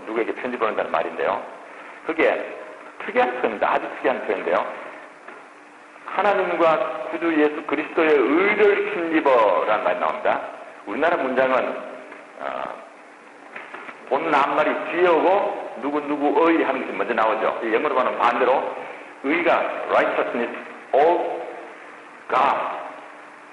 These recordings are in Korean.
누구에게 편지 보낸다는 말인데요. 그게 특이한 표현입니다. 아주 특이한 표현인데요. 하나님과 구주 예수 그리스도의 의를 힘입어라는 말이 나옵니다. 우리나라 문장은 본 낱말이 뒤에 오고 누구의 하는 것이 먼저 나오죠. 영어로 하면 반대로 의가 righteousness of God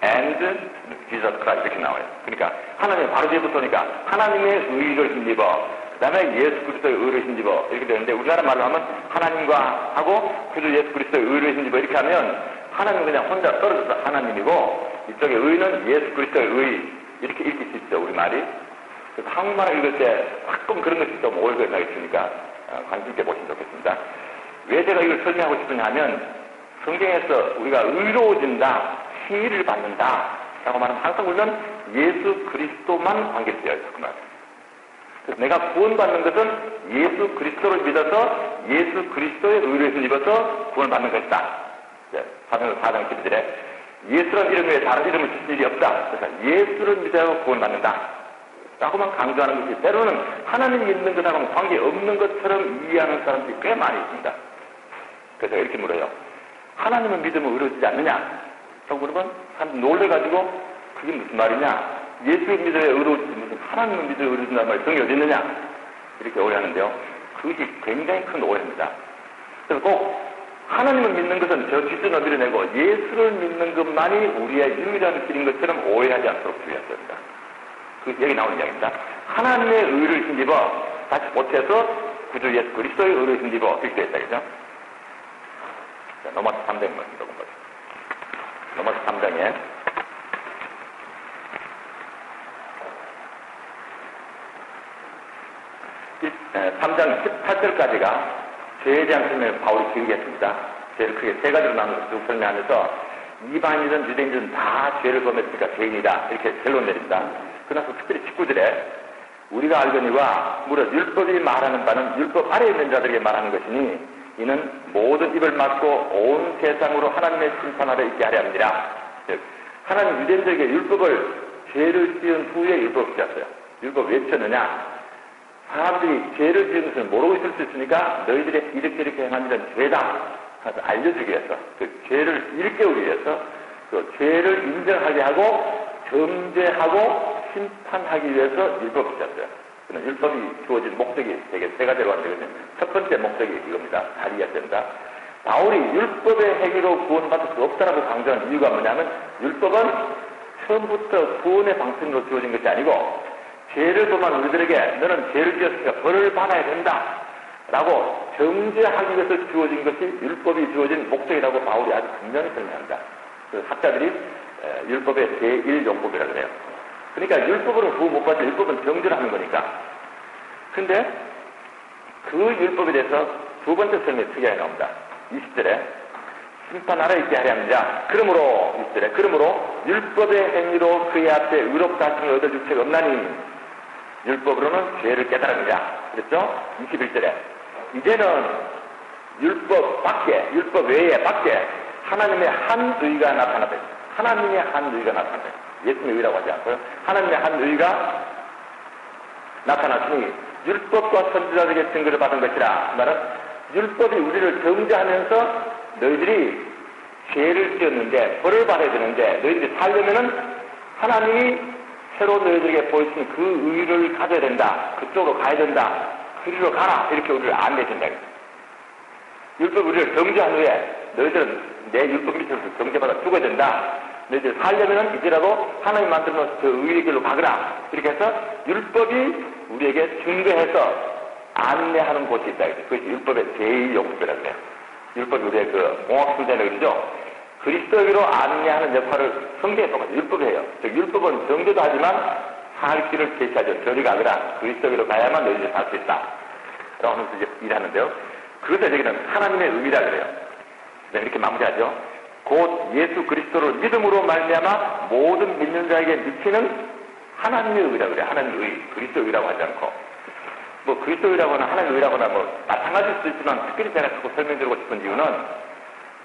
and Jesus Christ 이렇게 나와요. 그러니까 하나님이 바로 뒤에 붙으니까 하나님의 의를 힘입어, 그 다음에 예수 그리스도의 의를 힘입어 이렇게 되는데, 우리나라 말로 하면 하나님과 하고 구주 예수 그리스도의 의를 힘입어 이렇게 하면 하나님은 그냥 혼자 떨어져서 하나님이고, 이쪽에 의는 예수 그리스도의 의 이렇게 읽을 수 있죠, 우리말이. 그래서 한국말을 읽을 때 가끔 그런 것이 좀 오해가 있으니까 관심 있게 보시면 좋겠습니다. 왜 제가 이걸 설명하고 싶으냐 하면, 성경에서 우리가 의로워진다, 칭의를 받는다 라고 말하면 항상 우리는 예수 그리스도만 관계되어 있을 겁니다. 그래서 내가 구원받는 것은 예수 그리스도를 믿어서 예수 그리스도의 의를 힘입어서 구원받는 것이다. 사도행전 4장 12절에 예수라는 이름 외에 다른 이름을 주신 일이 없다. 그래서 예수를 믿어야 구원받는다 라고만 강조하는 것이, 때로는 하나님 믿는 것하고는 관계없는 것처럼 이해하는 사람들이 꽤 많이 있습니다. 그래서 이렇게 물어요. 하나님을 믿으면 의로워지지 않느냐? 라고 물으면 사람들이 놀래가지고 그게 무슨 말이냐? 예수를 믿어야 의로워지지 무슨 하나님을 믿어야 의로워진다는 말이 성경에 어디 있느냐? 이렇게 오해하는데요. 그것이 굉장히 큰 오해입니다. 그래서 꼭 하나님을 믿는 것은 저 뒷전을 밀어내고 예수를 믿는 것만이 우리의 유일한 길인 것처럼 오해하지 않도록 주의해야 됩니다. 그것이 여기 나오는 이야기입니다. 하나님의 의를 힘입어, 다시 보태서 구주 예수 그리스도의 의를 힘입어 이렇게 되어 있다, 그죠? 자, 로마서 3장을 읽어본 거죠. 로마서 3장에 3장 18절까지가 죄에 대한 설명을 바울이 길게 했습니다. 죄를 크게 세 가지로 나누어서 쭉 설명하면서 이방인이든 유대인이든 다 죄를 범했으니까 죄인이다 이렇게 결론 내립니다. 그러나서 특별히 19절에 우리가 알거니와 무릇 율법이 말하는 바는 율법 아래에 있는 자들에게 말하는 것이니 이는 모든 입을 막고 온 세상으로 하나님의 심판 아래 있게 하려 합니다. 즉 하나님 유대인들에게 율법을 죄를 지은 후에 율법을 주셨어요. 율법 왜 주셨느냐? 사람들이 죄를 지은 것을 모르고 있을 수 있으니까 너희들이 이렇게 행한 일은 죄다 하면서 알려주기 위해서, 그 죄를 일깨우기 위해서 그 죄를 인정하게 하고 정죄하고 심판하기 위해서 율법을 주셨어요. 그는 율법이 주어진 목적이 되게 세 가지로 왔거든요. 첫 번째 목적이 이겁니다. 잘 이해해야 됩니다. 바울이 율법의 행위로 구원받을 수 없다라고 강조한 이유가 뭐냐면, 율법은 처음부터 구원의 방편으로 주어진 것이 아니고 죄를 범한 우리들에게 너는 죄를 지었으니까 벌을 받아야 된다 라고 정죄하기 위해서 주어진 것이 율법이 주어진 목적이라고 바울이 아주 분명히 설명합니다. 그 학자들이 율법의 제1용법이라고 해요. 그러니까 율법으로 구원 못 받지, 율법은 정죄를 하는 거니까. 근데 그 율법에 대해서 두 번째 설명이 특이하게 나옵니다. 20절에 심판 아래 있게 하려 합니다. 그러므로 20절에 그러므로 율법의 행위로 그의 앞에 의롭다 하심을 얻을 주체가 없나니 율법으로는 죄를 깨달습니다. 그랬죠? 21절에 이제는 율법 밖에, 율법 외에 밖에 하나님의 한 의가 나타났다. 하나님의 한 의가 나타났다. 예수님의 의라고 하지 않고요. 하나님의 한 의가 나타났으니 율법과 선지자들에게 증거를 받은 것이라. 말은 율법이 우리를 정죄하면서 너희들이 죄를 지었는데 벌을 받아야 되는데 너희들이 살려면은 하나님이 새로 너희들에게 보여주신 그 의를 가져야 된다. 그쪽으로 가야 된다. 그리로 가라. 이렇게 우리를 안내해준다. 율법 우리를 정죄한 후에 너희들은 내 율법 밑에서 정죄받아 죽어야 된다. 너희들 살려면은 이제라도 하나님 만들어놓은 그 의의 길로 가거라. 이렇게 해서 율법이 우리에게 증거해서 안내하는 곳이 있다. 그것이 율법의 제2용법이라고 해요. 율법이 우리의 그 공학술자라고 그러죠. 그리스도로 안내하는 역할을 성경에 똑같이 율법이 해요. 즉 율법은 정죄도 하지만 살 길을 제시하죠. 저리 가거라. 그리스도로 가야만 너희들이 살 수 있다. 라고 하면서 이제 일하는데요. 그것을 여기는 하나님의 의라 그래요. 네, 이렇게 마무리하죠. 곧 예수 그리스도를 믿음으로 말미암아 모든 믿는 자에게 미치는 하나님의 의라 그래요. 하나님의 의. 그리스도 의라고 하지 않고. 뭐 그리스도 의라고 하나 하나님의 의라고 하나 뭐 마찬가지일 수 있지만 특별히 제가 자꾸 설명드리고 싶은 이유는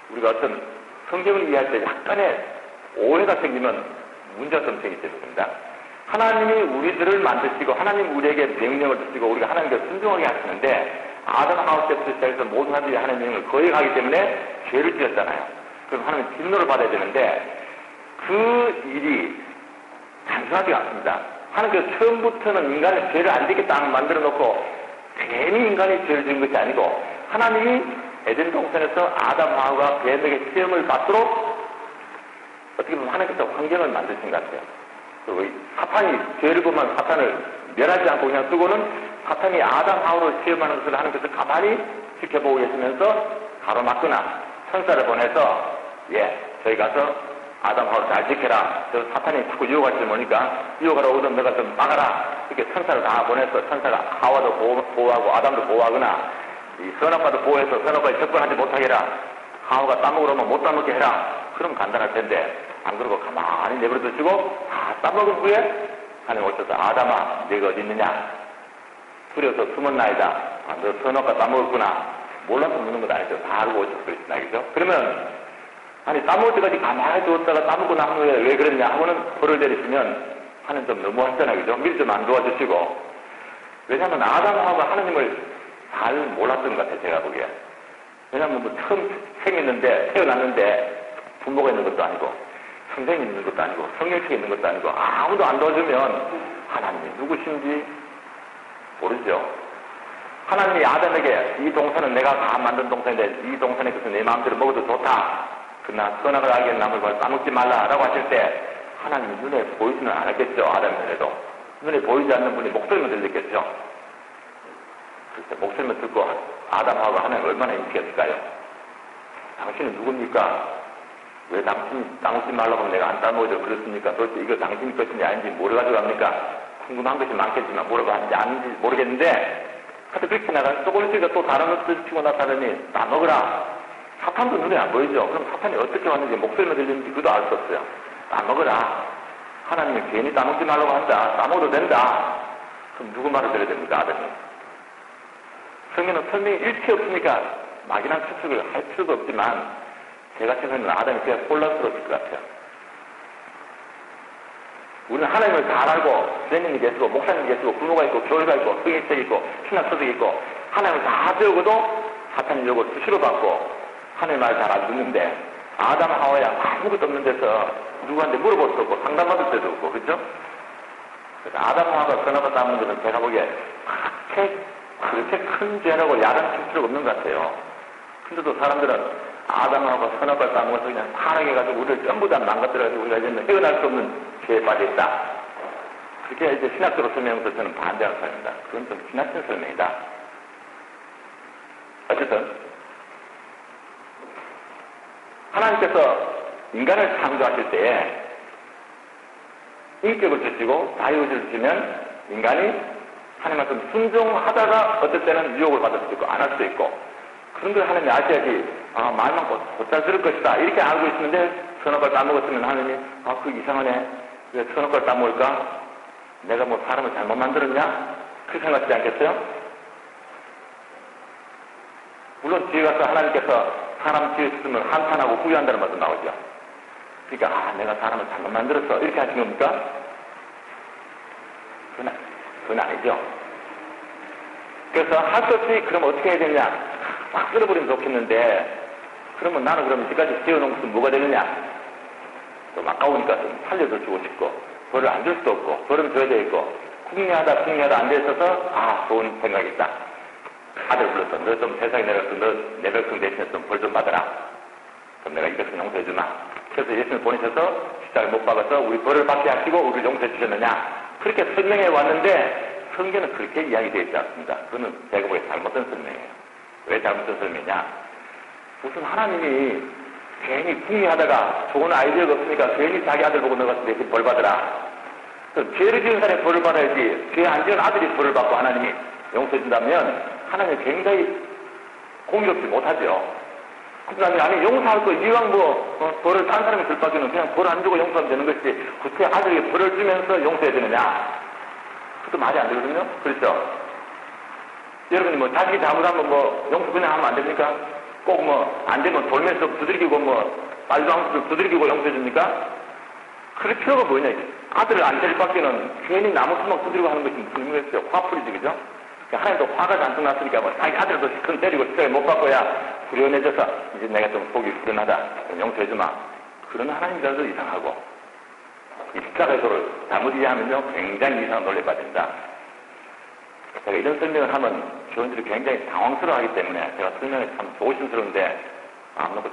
우리가 어떤 성경을 이해할 때 약간의 오해가 생기면 문제가 좀 생기게 됩니다. 하나님이 우리들을 만드시고 하나님 우리에게 명령을 주시고 우리가 하나님께 순종하게 하시는데 아담 하와 때부터 시작해서 모든 사람들이 하나님의 명령을 거역하기 때문에 죄를 지었잖아요. 그럼 하나님 진노를 받아야 되는데 그 일이 단순하지가 않습니다. 하나님께서 처음부터는 인간의 죄를 안 짓게 딱 만들어 놓고 괜히 인간이 죄를 지은 것이 아니고 하나님이 에덴 동산에서 아담 하와가 뱀에게 시험을 받도록 어떻게 보면 하나님께서 환경을 만드신 것 같아요. 그리고 사탄이 죄를 보면 사탄을 멸하지 않고 그냥 쓰고는 사탄이 아담 하와를 시험하는 것을 하나님께서 가만히 지켜보고 계시면서 가로막거나 천사를 보내서 저희 가서 아담 하와를 잘 지켜라. 저 사탄이 자꾸 유혹할 줄 모르니까 유혹하러 오던 너가 좀 막아라. 이렇게 천사를 다 보내서 천사가 하와도 보호하고 아담도 보호하거나 이 선악과도 보호해서 선악과에 접근하지 못하게 해라. 하와가 따먹으러 오면 못 따먹게 해라. 그럼 간단할 텐데 안 그러고 가만히 내버려 두시고 다 따먹은 후에 하나님 오셔서 아담아 네가 어디 있느냐. 두려워서 숨었나이다. 너 선악과 따먹었구나. 몰라서 묻는 것 아니죠. 다 알고 오셨습니다. 그죠? 그러면 아니 따먹을 때까지 가만히 두었다가 따먹고 난 후에 왜 그랬냐 하고는 벌을 내리시면 하나님 좀 너무하시잖아요. 그죠? 미리 좀 안 도와주시고. 왜냐하면 아담하고 하나님을 잘 몰랐던 것 같아요. 제가 보기에. 왜냐하면 뭐 처음 생겼는데 태어났는데 부모가 있는 것도 아니고 선생님이 있는 것도 아니고 성령책이 있는 것도 아니고 아무도 안 도와주면 하나님이 누구신지 모르죠. 하나님이 아담에게 이 동산은 내가 다 만든 동산인데 이 동산에 그래서 내 마음대로 먹어도 좋다. 그러나 선악을 알게 나물 따먹지 말라라고 하실 때 하나님이 눈에 보이지는 않았겠죠. 아담 눈에도. 눈에 보이지 않는 분이 목소리만 들렸겠죠. 그때 목소리만 듣고 아담하고 하나님을 얼마나 인식했을까요? 당신은 누굽니까? 왜 당신이 따먹지 말라고 하면 내가 안 따먹어도 그렇습니까? 도대체 이거 당신 것인지 아닌지 뭐를 가지고 합니까? 궁금한 것이 많겠지만 뭐라고 하는지 아닌지 모르겠는데 하여튼 그렇게 나가 조금씩 또 다른 것들 치고 나타나니 따먹으라. 사탄도 눈에 안 보이죠. 그럼 사탄이 어떻게 왔는지 목소리만 들리는지 그도 알 수 없어요. 따먹으라. 하나님이 괜히 따먹지 말라고 한다. 따먹어도 된다. 그럼 누구 말을 들어야 됩니까? 아담이. 성경은 설명이 일체 없으니까 막연한 추측을 할 필요도 없지만 제가 생각하는 아담이 그냥 혼란스러웠을 것 같아요. 우리는 하나님을 잘 알고 선생님이 계시고 목사님이 계시고 부모가 있고 교회가 있고 성경책이 있고 신학서적이 있고 하나님을 다 배우고도 사탄이 요걸 수시로 받고 하나님 말 잘 안 듣는데 아담 하와야 아무것도 없는 데서 누구한테 물어볼 수 없고 상담받을 때도 없고 그렇죠? 그래서 아담 하와가 선악과 따먹는 것은 제가 보기에 그렇게 큰 죄라고 야단칠 필요가 없는 것 같아요. 근데도 사람들은 아담 하와가 선악과 따먹어서 그냥 타락해가지고 우리를 전부 다 망가뜨려가지고 우리가 이제는 헤어날 수 없는 죄에 빠져있다. 그렇게 이제 신학적으로 설명해서 저는 반대하는 사람입니다. 그건 좀 지나친 설명이다. 어쨌든 하나님께서 인간을 창조하실 때에 인격을 주시고 자유의지를 주시면 인간이 하나님한테 순종하다가 어떨 때는 유혹을 받을 수도 있고 안 할 수도 있고 그런 걸 하나님이 아셔야지 말만 곧잘 들을 것이다 이렇게 알고 있는데 선악과를 따먹었으면 하나님이 그 이상하네 왜 선악과를 따먹을까? 내가 뭐 사람을 잘못 만들었냐? 그렇게 생각하지 않겠어요? 물론 뒤에 가서 하나님께서 사람 지었으면 한탄하고 후회한다는 말도 나오죠. 그러니까 내가 사람을 잘못 만들었어 이렇게 하신 겁니까? 그건 아니죠. 그래서 할 수 없이 그럼 어떻게 해야 되냐? 막 쓸어버리면 좋겠는데 그러면 나는 그럼 이제까지 지어놓은 것은 뭐가 되느냐? 좀 아까우니까 좀 살려서 주고 싶고 벌을 안 줄 수도 없고 벌은 줘야 되겠고 궁리하다 안 돼 있어서 좋은 생각이 있다. 아들 불러서 너 좀 세상에 내려서 너 내 백성 대신에 좀 벌 좀 받아라. 그럼 내가 이 백성 용서해주마. 그래서 예수님 보내셔서 십자가를 못 박아서 우리 벌을 받게 하시고 우리를 용서해 주셨느냐. 그렇게 설명해 왔는데 성경은 그렇게 이야기되어 있지 않습니다. 그거는 제가 보기에 잘못된 설명이에요. 왜 잘못된 설명이냐. 무슨 하나님이 괜히 궁리하다가 좋은 아이디어가 없으니까 괜히 자기 아들 보고 너가 대신 벌 받으라. 그럼 죄를 지은 사람이 벌을 받아야지 죄 안 지은 아들이 벌을 받고 하나님이 용서해 준다면 하나님이 굉장히 공의롭지 못하죠. 그 다음에 아니 용서할 거 이왕 벌을 딴 사람이 줄 바에는 그냥 벌 안 주고 용서하면 되는 것이지 그때 아들에게 벌을 주면서 용서해야 되느냐. 그것도 말이 안 되거든요. 그렇죠? 여러분이 자식이 잘못하면 용서 그냥 하면 안 됩니까? 꼭 안 되면 돌면서 두들기고 말도 안 두들기고 용서해 줍니까? 그럴 필요가 뭐냐. 아들을 안 때릴 밖에는 괜히 나무 수막 두드리고 하는 것이 무슨 의미가 있어요. 화풀이지, 그죠? 하나님도 화가 잔뜩 났으니까 뭐 자기 아들도 시큰 때리고 스트레스 못 받고야 후련해져서 이제 내가 좀 속이 후련하다. 용서해주마. 그런 하나님이라도 이상하고 입사가 서로 잘못 이해하면요 굉장히 이상한 논리에 빠진다. 제가 이런 설명을 하면 교원들이 굉장히 당황스러워하기 때문에 제가 설명이 참 조심스러운데 아무것도